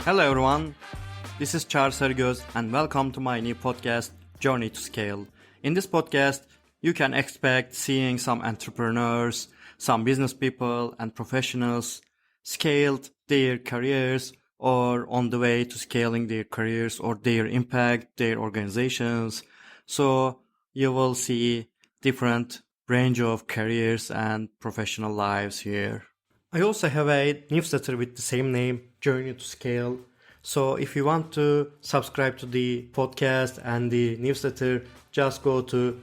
Hello everyone, this is Charles Sergöz and welcome to my new podcast, Journey to Scale. In this podcast, you can expect seeing some entrepreneurs, some business people and professionals scaled their careers or on the way to scaling their careers or their impact, their organizations. So you will see different range of careers and professional lives here. I also have a newsletter with the same name, Journey to Scale. So if you want to subscribe to the podcast and the newsletter, just go to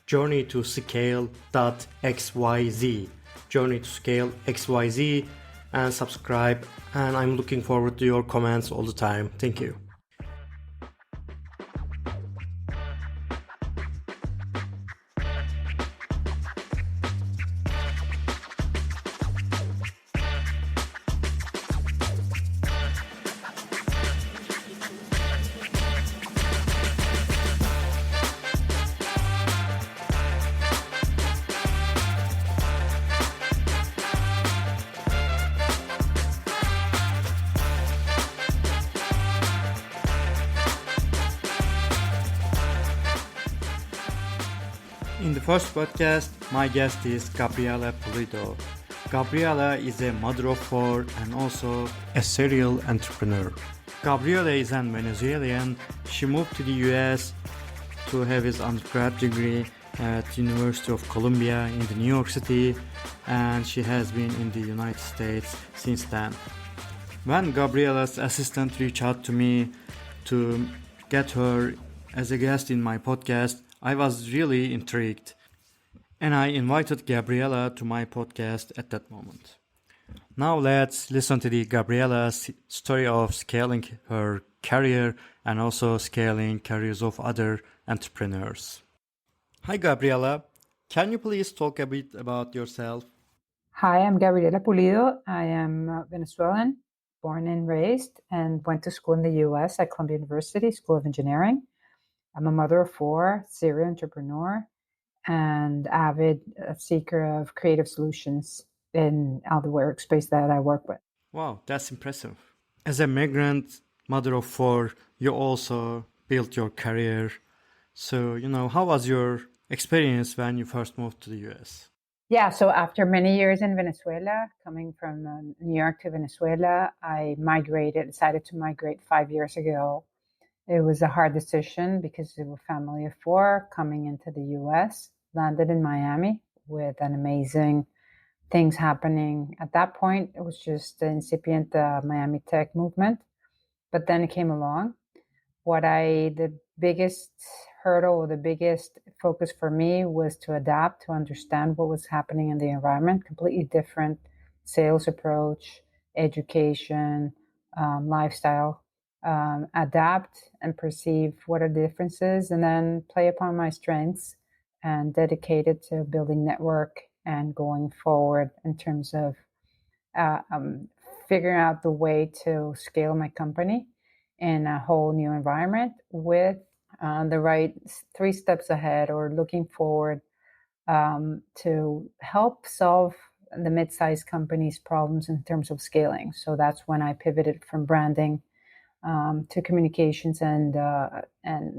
journeytoscale.xyz, Journey to Scale XYZ, and subscribe. And I'm looking forward to your comments all the time. Thank you. In the first podcast, my guest is Gabriela Pulido. Gabriela is a mother of four and also a serial entrepreneur. Gabriela is an Venezuelan. She moved to the US to have his undergrad degree at the University of Columbia in the New York City, and she has been in the United States since then. When Gabriela's assistant reached out to me to get her as a guest in my podcast, I was really intrigued, and I invited Gabriela to my podcast at that moment. Now let's listen to the Gabriela's story of scaling her career and also scaling careers of other entrepreneurs. Hi Gabriela, can you please talk a bit about yourself? Hi, I'm Gabriela Pulido. I am Venezuelan, born and raised, and went to school in the US at Columbia University, School of Engineering. I'm a mother of four, serial entrepreneur, and avid seeker of creative solutions in all the workspace that I work with. Wow, that's impressive. As a migrant, mother of four, you also built your career. So, how was your experience when you first moved to the US? Yeah, so after many years in Venezuela, coming from New York to Venezuela, I decided to migrate 5 years ago. It was a hard decision because we were a family of four coming into the US, landed in Miami with an amazing things happening. At that point, it was just the incipient Miami tech movement, but then it came along. The biggest hurdle or the biggest focus for me was to adapt, to understand what was happening in the environment, completely different sales approach, education, lifestyle. Adapt and perceive what are the differences, and then play upon my strengths and dedicated to building network and going forward in terms of figuring out the way to scale my company in a whole new environment with the right 3 steps ahead or looking forward to help solve the mid-sized companies' problems in terms of scaling. So that's when I pivoted from branding to communications and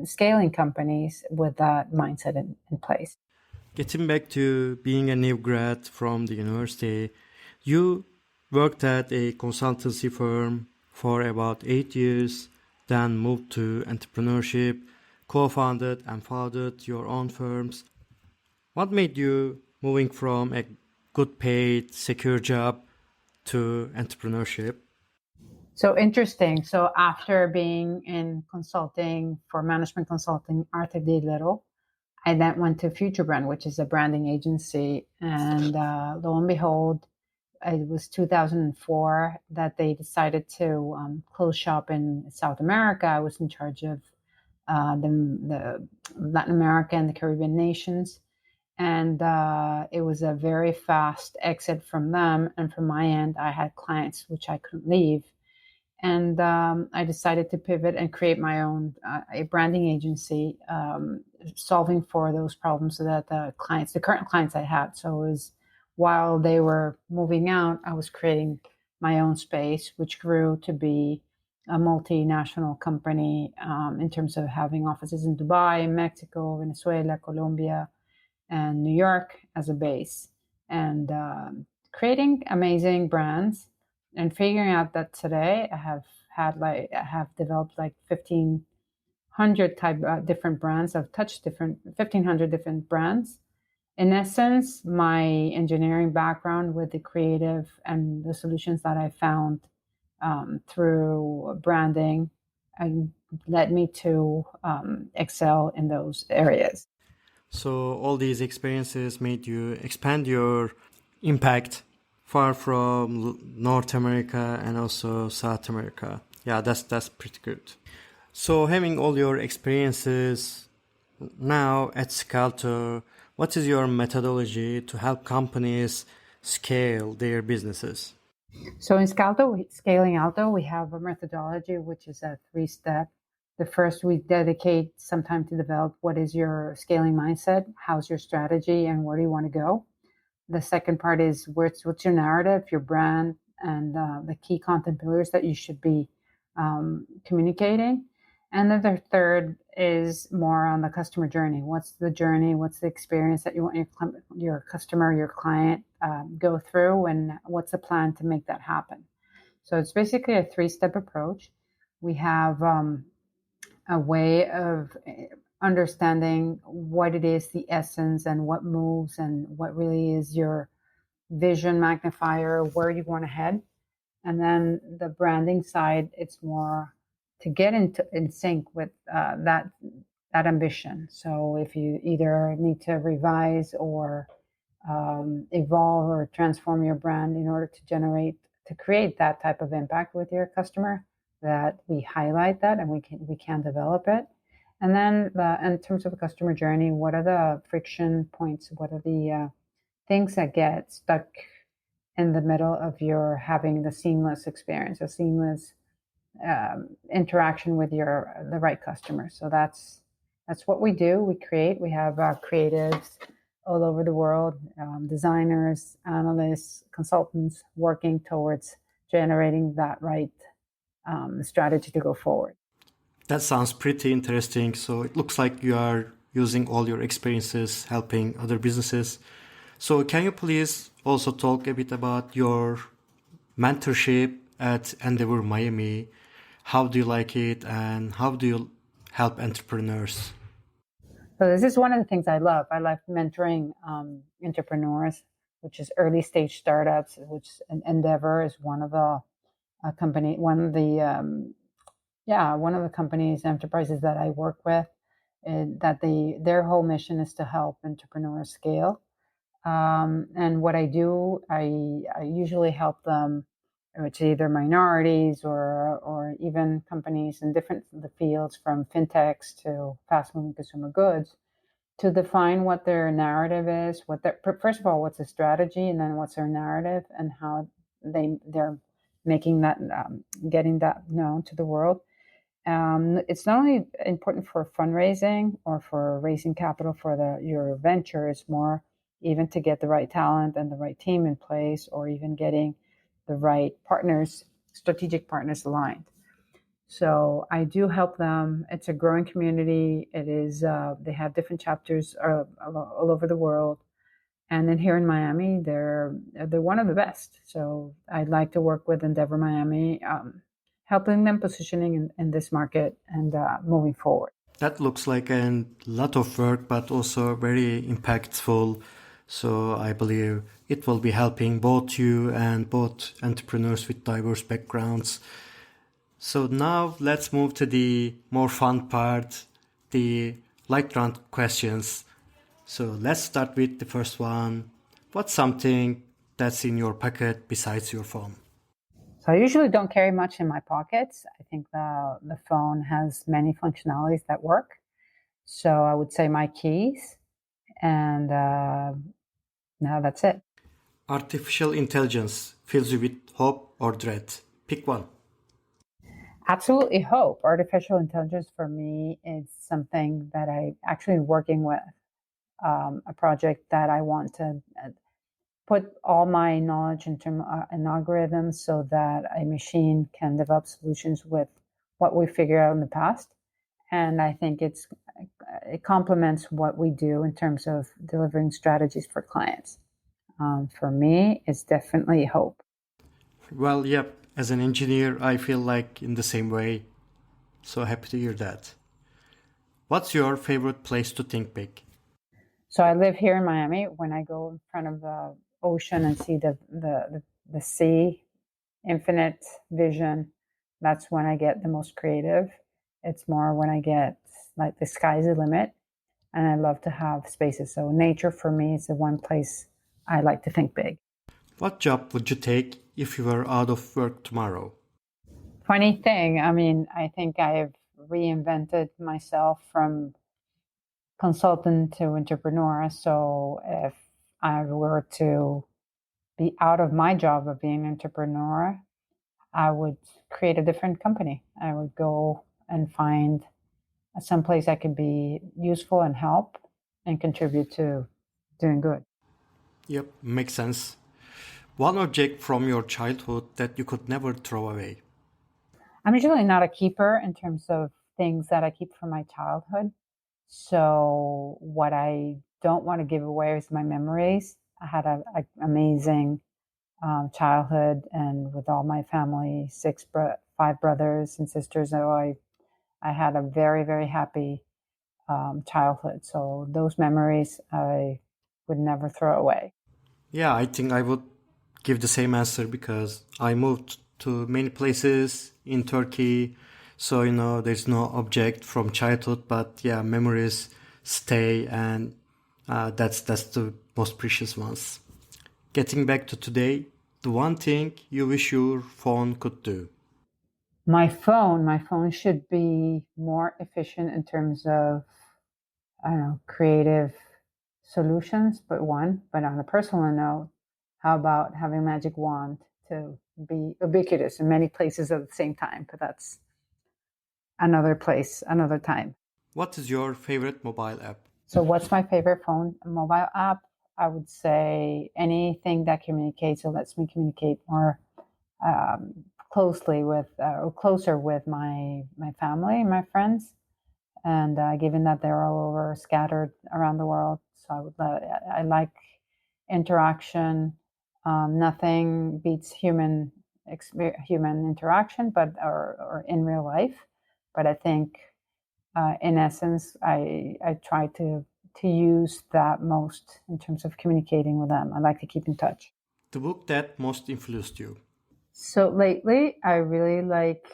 scaling companies with that mindset in place. Getting back to being a new grad from the university, you worked at a consultancy firm for about 8 years, then moved to entrepreneurship, co-founded and founded your own firms. What made you moving from a good paid, secure job to entrepreneurship? So interesting. So after being in consulting for management consulting, Arthur D. Little, I then went to Future Brand, which is a branding agency. And lo and behold, it was 2004 that they decided to close shop in South America. I was in charge of the Latin America and the Caribbean nations. And it was a very fast exit from them. And from my end, I had clients which I couldn't leave. And I decided to pivot and create my own a branding agency, solving for those problems that the current clients I had. So it was while they were moving out, I was creating my own space, which grew to be a multinational company in terms of having offices in Dubai, Mexico, Venezuela, Colombia, and New York as a base, and creating amazing brands, and figuring out that today I have developed like 1,500 type different brands. I've touched different 1,500 different brands. In essence, my engineering background with the creative and the solutions that I found through branding and led me to excel in those areas. So all these experiences made you expand your impact far from North America and also South America. Yeah, that's pretty good. So having all your experiences now at Scalto, what is your methodology to help companies scale their businesses? So in Scaling Alto, we have a methodology which is a three-step. The first, we dedicate some time to develop what is your scaling mindset, how's your strategy, and where do you want to go. The second part is what's your narrative, your brand, and the key content pillars that you should be communicating. And then the third is more on the customer journey. What's the journey? What's the experience that you want your customer, your client go through, and what's the plan to make that happen? So it's basically a three-step approach. We have a way of understanding what it is, the essence, and what moves, and what really is your vision magnifier, where you want to head. And then the branding side, it's more to get in sync with that ambition. So if you either need to revise or evolve or transform your brand in order to create that type of impact with your customer, that we highlight that and we can develop it. And then in terms of the customer journey, what are the friction points? What are the things that get stuck in the middle of your having the seamless experience, a seamless interaction with the right customer? So that's what we do. We have creatives all over the world, designers, analysts, consultants working towards generating that right strategy to go forward. That sounds pretty interesting. So it looks like you are using all your experiences helping other businesses. So can you please also talk a bit about your mentorship at Endeavor Miami? How do you like it and how do you help entrepreneurs? So this is one of the things I love. I like mentoring entrepreneurs, which is early stage startups, which Endeavor is one of the one of the companies, enterprises that I work with, that their whole mission is to help entrepreneurs scale. And what I do, I usually help them, which either minorities or even companies in different the fields, from fintechs to fast-moving consumer goods, to define what their narrative is, first of all, what's the strategy, and then what's their narrative, and how they're making that, getting that known to the world. It's not only important for fundraising or for raising capital for your venture, it's more even to get the right talent and the right team in place, or even getting the right partners, strategic partners aligned. So I do help them. It's a growing community. It is, they have different chapters all over the world. And then here in Miami, they're one of the best. So I'd like to work with Endeavor Miami, helping them positioning in this market and moving forward. That looks like a lot of work, but also very impactful. So I believe it will be helping both you and both entrepreneurs with diverse backgrounds. So now let's move to the more fun part, the light round questions. So let's start with the first one. What's something that's in your pocket besides your phone? So I usually don't carry much in my pockets. I think the phone has many functionalities that work. So I would say my keys, and now that's it. Artificial intelligence fills you with hope or dread. Pick one. Absolutely hope. Artificial intelligence for me is something that I actually working with, a project that I want to put all my knowledge into an algorithm so that a machine can develop solutions with what we figured out in the past. And I think it complements what we do in terms of delivering strategies for clients. For me, it's definitely hope. Well, yep, as an engineer, I feel like in the same way. So happy to hear that. What's your favorite place to think big? So I live here in Miami. When I go in front of the ocean and see the sea, infinite vision, that's when I get the most creative. It's more when I get like the sky's the limit, and I love to have spaces. So nature for me is the one place I like to think big. What job would you take if you were out of work tomorrow? Funny thing, I mean, I think I've reinvented myself from consultant to entrepreneur. So if I were to be out of my job of being an entrepreneur, I would create a different company. I would go and find someplace I could be useful and help and contribute to doing good. Yep, makes sense. One object from your childhood that you could never throw away. I'm usually not a keeper in terms of things that I keep from my childhood. So what I don't want to give away is my memories. I had an amazing childhood, and with all my family, five brothers and sisters. So I had a very, very happy childhood. So those memories I would never throw away. Yeah, I think I would give the same answer because I moved to many places in Turkey. So, there's no object from childhood, but yeah, memories stay, and that's the most precious ones. Getting back to today, the one thing you wish your phone could do. My phone should be more efficient in terms of, I don't know, creative solutions, but on a personal note, how about having a magic wand to be ubiquitous in many places at the same time? But that's another place, another time. What is your favorite mobile app? So what's my favorite phone mobile app? I would say anything that communicates or lets me communicate more closely with or closer with my family and my friends. And given that they're all over, scattered around the world, so I like interaction. Nothing beats human interaction, but or in real life. But I think, in essence, I try to use that most in terms of communicating with them. I like to keep in touch. The book that most influenced you. So lately, I really like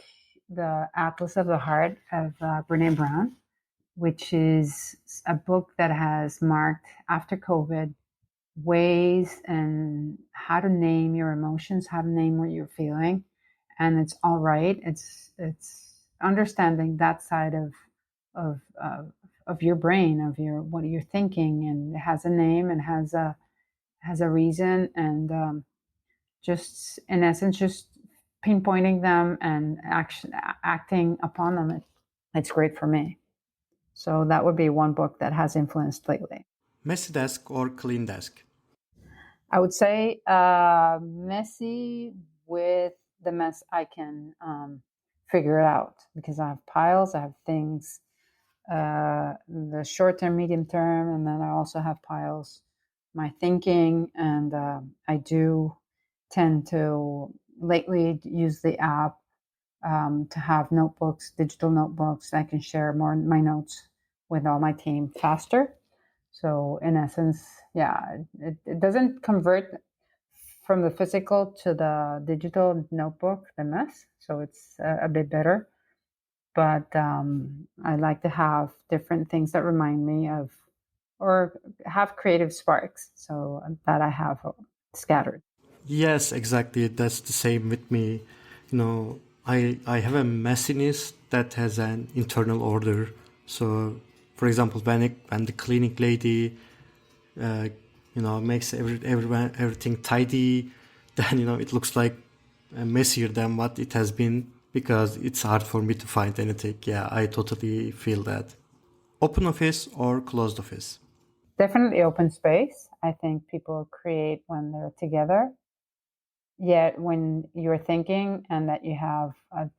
the Atlas of the Heart of Brene Brown, which is a book that has marked after COVID ways and how to name your emotions, how to name what you're feeling, and it's all right. It's understanding that side of of your brain, of your what you're thinking, and it has a name and has a reason, and just in essence, just pinpointing them and acting upon them. It's great for me. So that would be one book that has influenced lately. Messy desk or clean desk? I would say messy with the mess I can figure it out because I have piles, I have things, the short term, medium term, and then I also have piles, my thinking, and I do tend to lately use the app to have notebooks, digital notebooks. I can share more my notes with all my team faster. So in essence, yeah, it doesn't convert from the physical to the digital notebook, the mess. So it's a bit better. But I like to have different things that remind me of or have creative sparks. So that I have scattered. Yes, exactly. That's the same with me. I have a messiness that has an internal order. So, for example, when the clinic lady, uh, makes everything tidy, then it looks like messier than what it has been because it's hard for me to find anything. Yeah, I totally feel that. Open office or closed office? Definitely open space. I think people create when they're together. Yet when you're thinking and that you have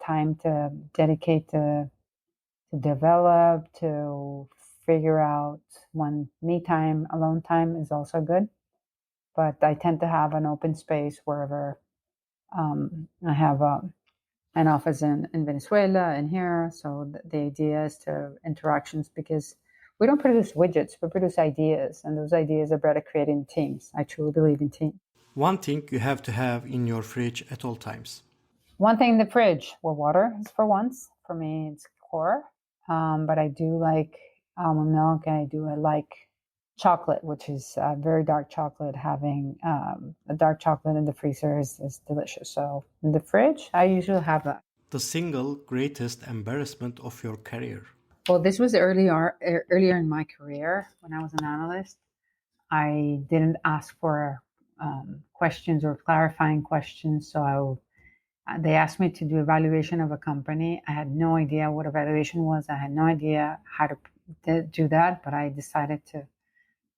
time to dedicate to develop, to figure out when me time, alone time is also good. But I tend to have an open space wherever I have an office in Venezuela and here. So the idea is to interactions because we don't produce widgets, we produce ideas, and those ideas are better created in teams. I truly believe in teams. One thing you have to have in your fridge at all times. One thing in the fridge, well, water is for once. For me, it's core. But I do like almond milk, and I like chocolate, which is very dark chocolate. Having a dark chocolate in the freezer is delicious. So in the fridge, I usually have that. The single greatest embarrassment of your career. Well, this was earlier in my career when I was an analyst. I didn't ask for questions or clarifying questions, so they asked me to do evaluation of a company. I had no idea what evaluation was. I had no idea how to do that, but I decided to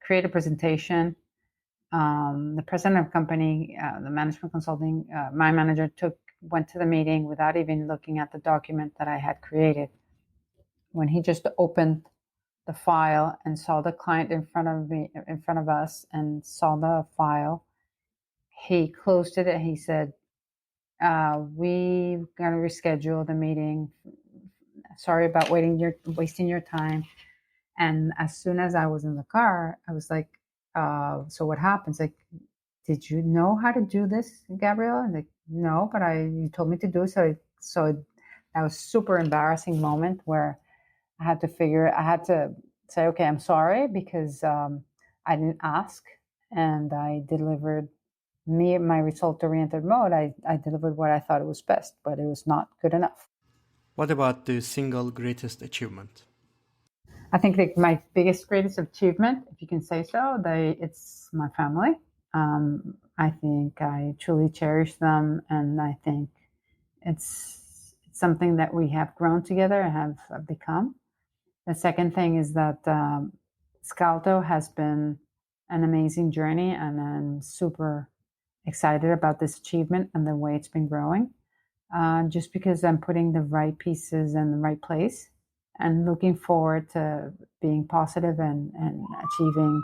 create a presentation. The president of the company, the management consulting, my manager went to the meeting without even looking at the document that I had created. When he just opened the file and saw the client in front of us, and saw the file, he closed it and he said, we're going to reschedule the meeting. Sorry about wasting your time. And as soon as I was in the car, I was like, so what happens? Like, did you know how to do this, Gabriela? And like, no, but you told me to do it. So that was super embarrassing moment where I had to say, okay, I'm sorry because I didn't ask, and I delivered my result-oriented mode. I delivered what I thought it was best, but it was not good enough. What about the single greatest achievement? I think that my greatest achievement, if you can say so, it's my family. I think I truly cherish them, and I think it's something that we have grown together and have become. The second thing is that Scalto has been an amazing journey, and I'm super excited about this achievement and the way it's been growing. Just because I'm putting the right pieces in the right place and looking forward to being positive and achieving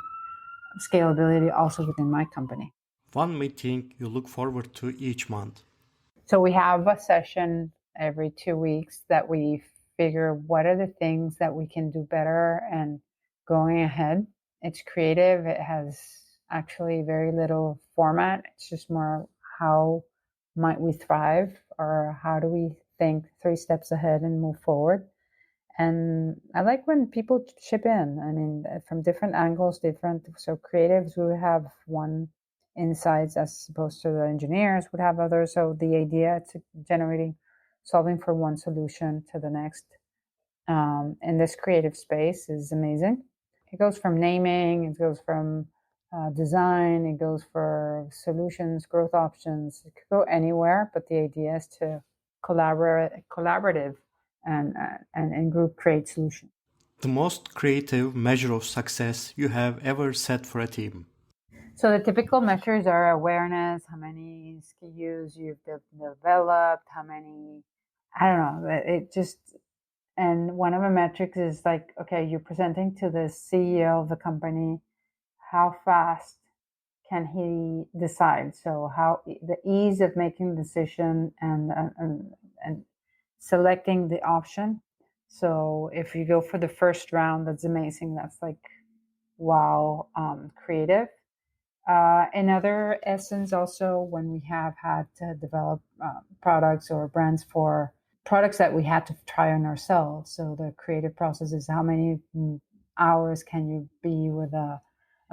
scalability also within my company. One meeting you look forward to each month. So we have a session every 2 weeks that we figure what are the things that we can do better and going ahead. It's creative. It has actually very little format. It's just more how might we thrive, or how do we think 3 steps ahead and move forward. And I like when people chip in. I mean, from different angles, so creatives who have one insights as opposed to the engineers would have others. So the idea to solving for one solution to the next in this creative space is amazing. It goes from naming, it goes from design, it goes for solutions, growth options. It could go anywhere, but the idea is to collaborative and group create solutions. The most creative measure of success you have ever set for a team. So the typical measures are awareness, how many SKUs you've developed, how many, I don't know, it just, and one of the metrics is like, okay, you're presenting to the CEO of the company, how fast can he decide? So how the ease of making the decision and selecting the option. So if you go for the first round, that's amazing. That's like, wow, creative. Another essence also when we have had to develop products or brands for products that we had to try on ourselves. So the creative process is how many hours can you be with a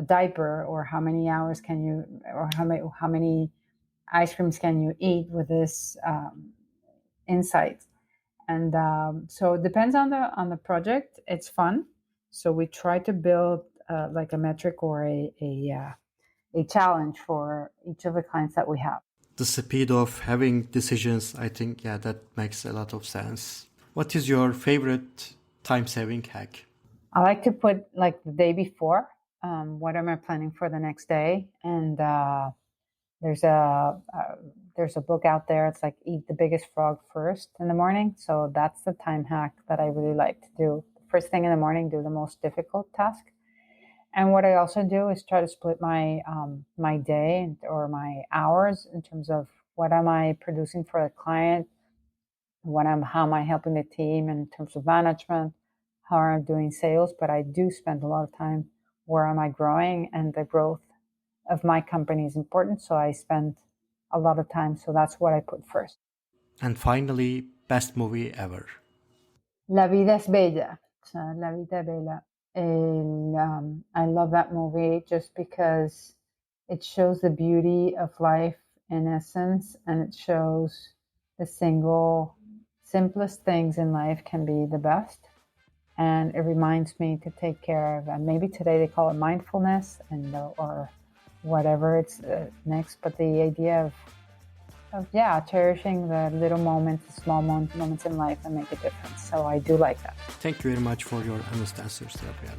diaper, or how many hours can you, or how many ice creams can you eat with this insight. And so it depends on the project. It's fun. So we try to build like a metric or a challenge for each of the clients that we have. The speed of having decisions, I think, yeah, that makes a lot of sense. What is your favorite time saving hack? I like to put like the day before. what am I planning for the next day, and there's a book out there. It's like eat the biggest frog first in the morning. So that's the time hack that I really like to do. First thing in the morning, do the most difficult task. And what I also do is try to split my my day or my hours in terms of what am I producing for the client, how am I helping the team in terms of management, how am I doing sales. But I do spend a lot of time where am I growing, and the growth of my company is important. So I spend a lot of time. So that's what I put first. And finally, best movie ever. La vida es bella. La vida es bella. I love that movie just because it shows the beauty of life in essence, and it shows the simplest things in life can be the best. And it reminds me to take care of, and maybe today they call it mindfulness, and or whatever it's next, but the idea of cherishing the little moments, the small moments in life that make a difference. So I do like that. Thank you very much for your honest answers, Gabriela.